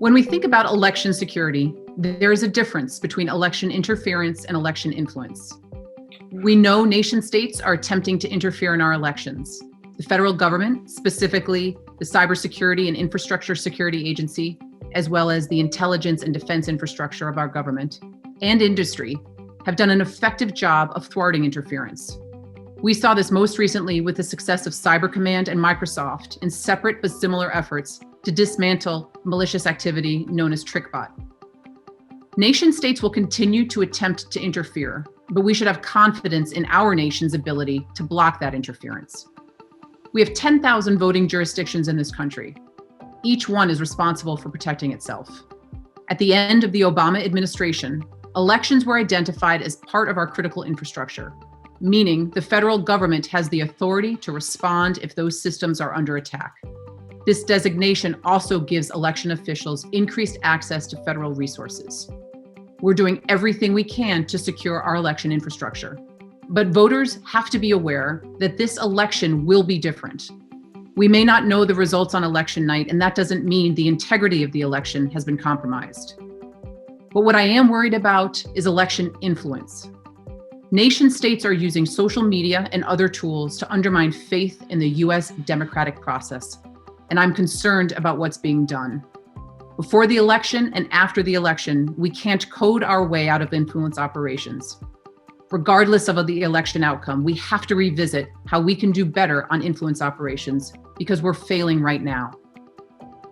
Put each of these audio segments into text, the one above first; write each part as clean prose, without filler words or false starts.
When we think about election security, there is a difference between election interference and election influence. We know nation states are attempting to interfere in our elections. The federal government, specifically the Cybersecurity and Infrastructure Security Agency, as well as the intelligence and defense infrastructure of our government, and industry, have done an effective job of thwarting interference. We saw this most recently with the success of Cyber Command and Microsoft in separate but similar efforts to dismantle malicious activity known as TrickBot. Nation states will continue to attempt to interfere, but we should have confidence in our nation's ability to block that interference. We have 10,000 voting jurisdictions in this country. Each one is responsible for protecting itself. At the end of the Obama administration, elections were identified as part of our critical infrastructure, meaning the federal government has the authority to respond if those systems are under attack. This designation also gives election officials increased access to federal resources. We're doing everything we can to secure our election infrastructure. But voters have to be aware that this election will be different. We may not know the results on election night, and that doesn't mean the integrity of the election has been compromised. But what I am worried about is election influence. Nation states are using social media and other tools to undermine faith in the US democratic process, and I'm concerned about what's being done. Before the election and after the election, we can't code our way out of influence operations. Regardless of the election outcome, we have to revisit how we can do better on influence operations because we're failing right now.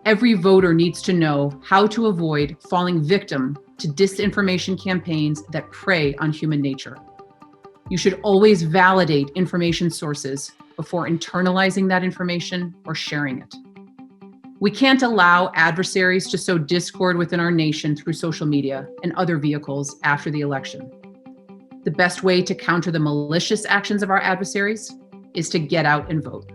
Every voter needs to know how to avoid falling victim to disinformation campaigns that prey on human nature. You should always validate information sources before internalizing that information or sharing it. We can't allow adversaries to sow discord within our nation through social media and other vehicles after the election. The best way to counter the malicious actions of our adversaries is to get out and vote.